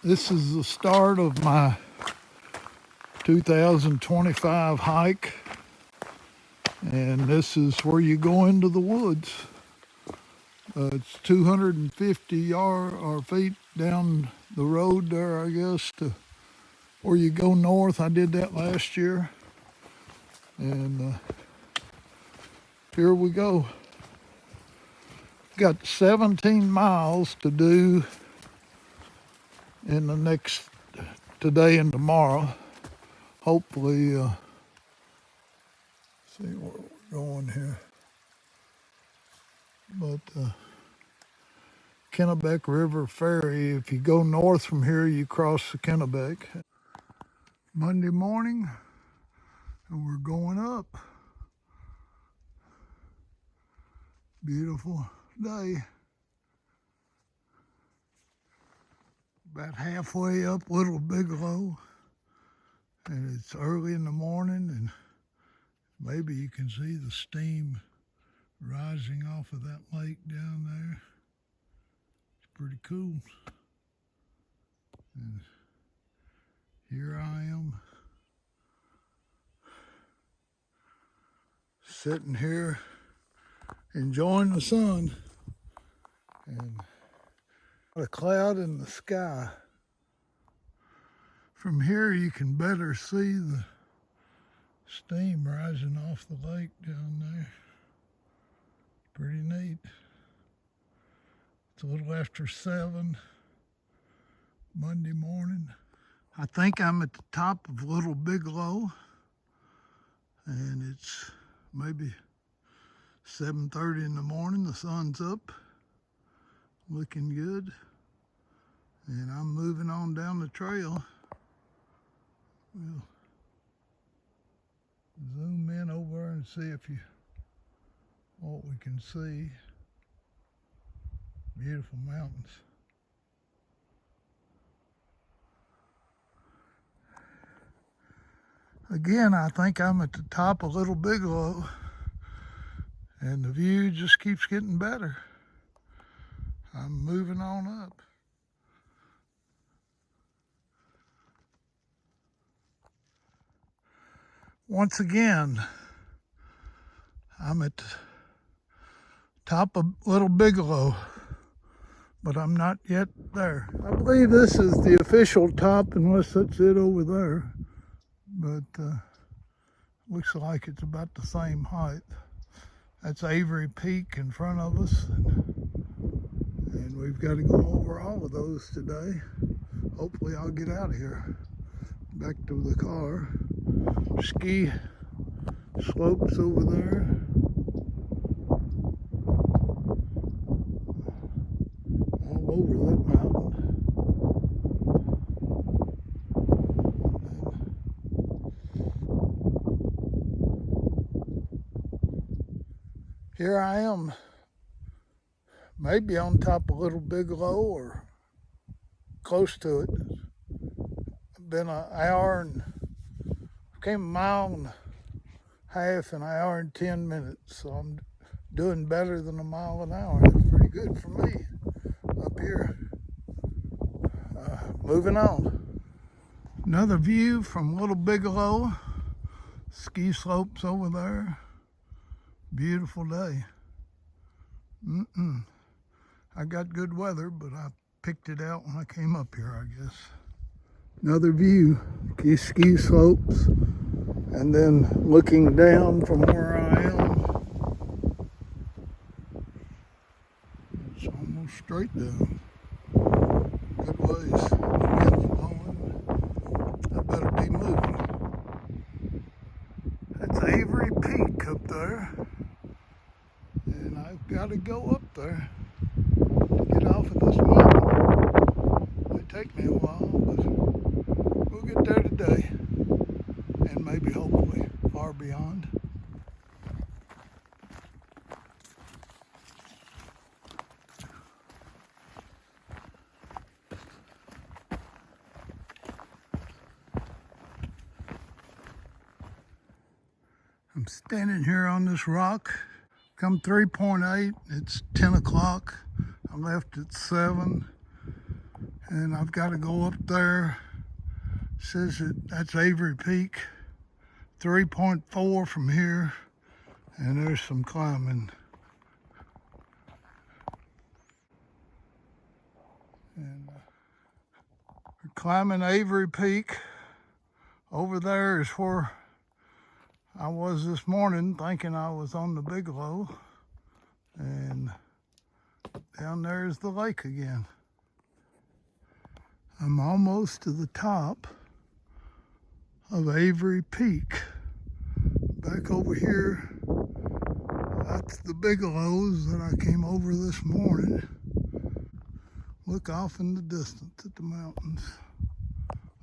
This is the start of my 2025 hike, and this is where you go into the woods. It's 250 feet down the road there, I guess, to where you go north. I did that last year, and here we go. Got 17 miles to do in the next today and tomorrow. Hopefully, see where we're going here. But Kennebec River Ferry, if you go north from here, you cross the Kennebec. Monday morning, and we're going up. Beautiful day. About halfway up Little Bigelow, and it's early in the morning, and maybe you can see the steam rising off of that lake down there. It's pretty cool. And here I am, sitting here enjoying the sun, and a cloud in the sky. From here you can better see the steam rising off the lake down there. Pretty neat. It's a little after 7 Monday morning. I think I'm at the top of Little Bigelow, and it's maybe 7:30 in the morning. The sun's up, looking good, and I'm moving on down the trail. We'll zoom in over and see what we can see. Beautiful mountains. Again, I think I'm at the top of Little Bigelow, and the view just keeps getting better. I'm moving on up. Once again, I'm at the top of Little Bigelow, but I'm not yet there. I believe this is the official top, unless that's it over there. But looks like it's about the same height. That's Avery Peak in front of us, and we've got to go over all of those today. Hopefully I'll get out of here, back to the car. Ski slopes over there. All over that mountain. Here I am, maybe on top of Little Bigelow or close to it. It's been an hour and came a mile and a half, an hour and 10 minutes. So I'm doing better than a mile an hour. That's pretty good for me up here. Moving on. Another view from Little Bigelow. Ski slopes over there. Beautiful day. I got good weather, but I picked it out when I came up here, I guess. Another view, ski slopes, and then looking down from where I am, it's almost straight down. Good ways. The wind's blowing. I better be moving. That's Avery Peak up there, and I've got to go up there to get off of this mountain. It might take me a while, but we'll get there today, and maybe hopefully far beyond. I'm standing here on this rock. Come 3.8, it's 10 o'clock. I left at 7, And I've got to go up there. It says that's Avery Peak, 3.4 from here, and there's some climbing. And we're climbing Avery Peak. Over there is where I was this morning, thinking I was on the Bigelow, and down there is the lake again. I'm almost to the top of Avery Peak. Back over here, that's the Bigelows that I came over this morning. Look off in the distance at the mountains.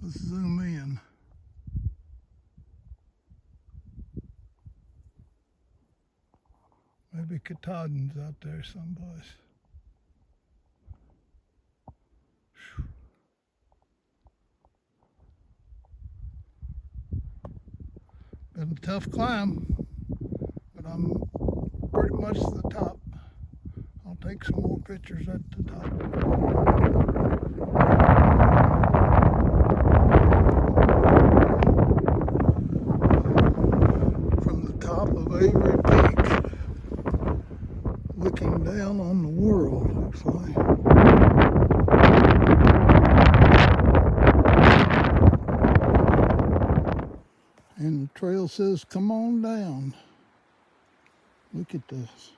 Let's zoom in. Maybe Katahdin's out there someplace. Been a tough climb, but I'm pretty much to the top. I'll take some more pictures at the top. From the top of Avery Peak, looking down on the world, looks like. And the trail says, come on down. Look at this.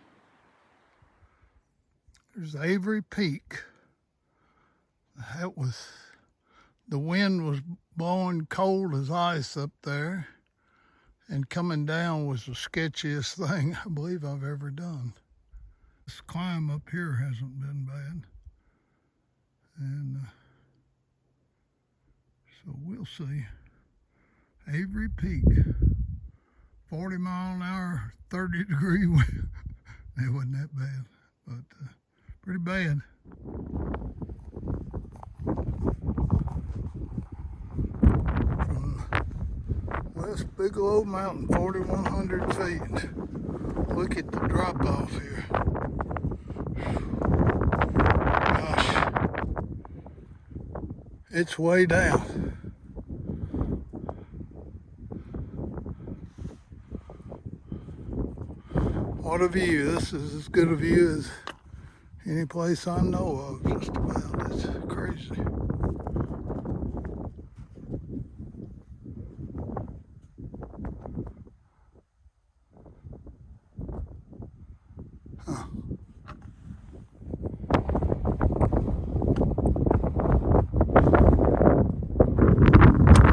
There's Avery Peak. The wind was blowing cold as ice up there, and coming down was the sketchiest thing I believe I've ever done. This climb up here hasn't been bad, and so we'll see. Avery Peak, 40 mile an hour, 30-degree wind. It wasn't that bad, but pretty bad. From West Bigelow Mountain, 4,100 feet. Look at the drop off here. Gosh, it's way down. What a view. This is as good a view as any place I know of, just about. It's crazy. Huh.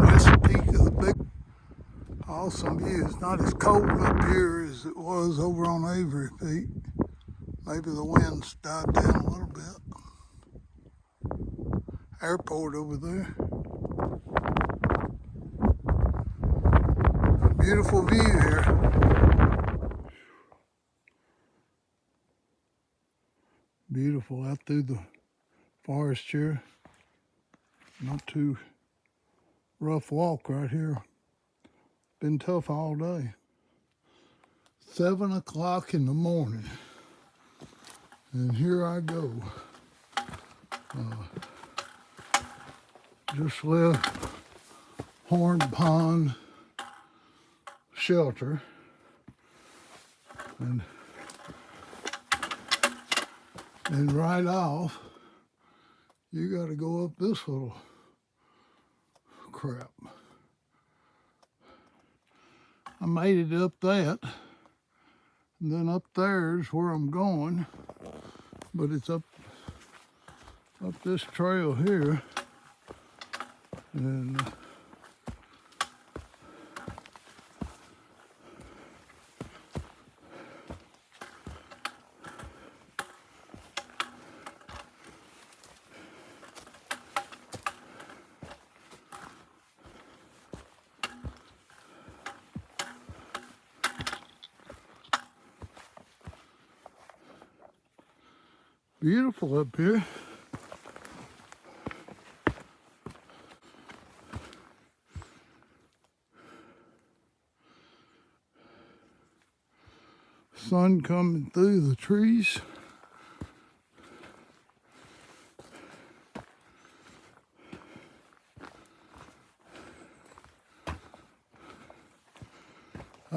West Peak of the Big. Awesome view. It's not as cold up here as it was over on Avery Peak. Maybe the wind's died down a little bit. Airport over there. Beautiful view here. Beautiful out through the forest here. Not too rough walk right here. Been tough all day. 7 o'clock in the morning. And here I go. Just left Horn Pond Shelter. And right off, you got to go up this little crap. I made it up that, and then up there's where I'm going, but it's up this trail here, and beautiful up here. Sun coming through the trees.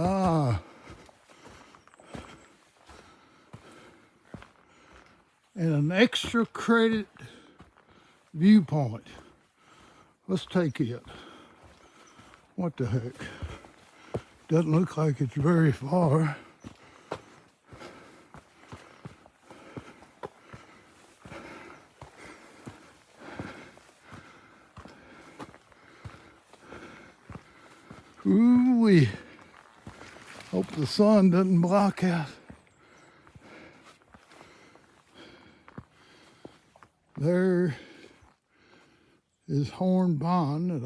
Ah. And an extra credit viewpoint. Let's take it. What the heck? Doesn't look like it's very far. Ooh-wee. Hope the sun doesn't block out. There is Horn Pond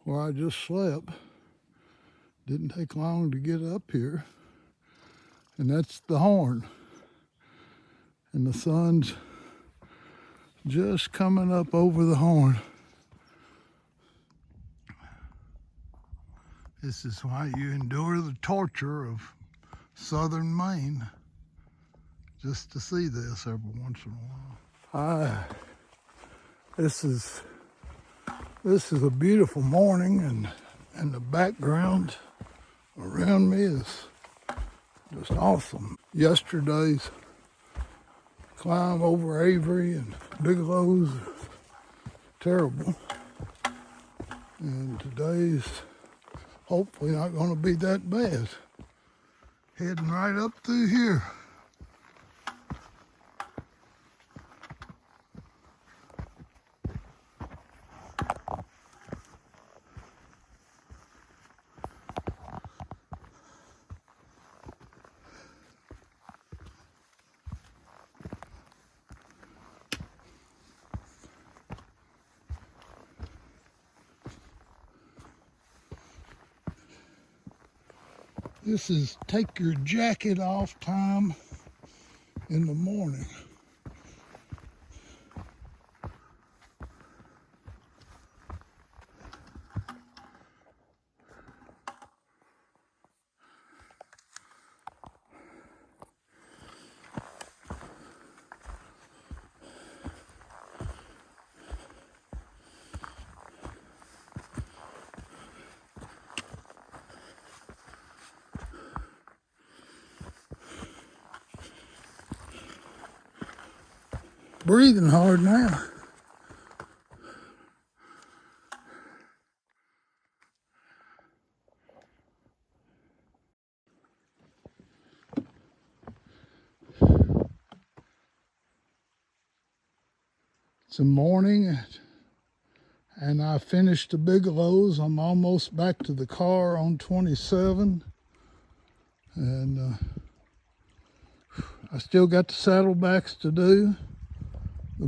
where I just slept. Didn't take long to get up here. And that's the Horn. And the sun's just coming up over the Horn. This is why you endure the torture of southern Maine, just to see this every once in a while. This is a beautiful morning, and the background around me is just awesome. Yesterday's climb over Avery and Bigelow's terrible, and today's hopefully not going to be that bad. Heading right up through here. This is take your jacket off time in the morning. Breathing hard now. It's the morning, and I finished the Bigelows. I'm almost back to the car on 27, and I still got the saddlebacks to do. The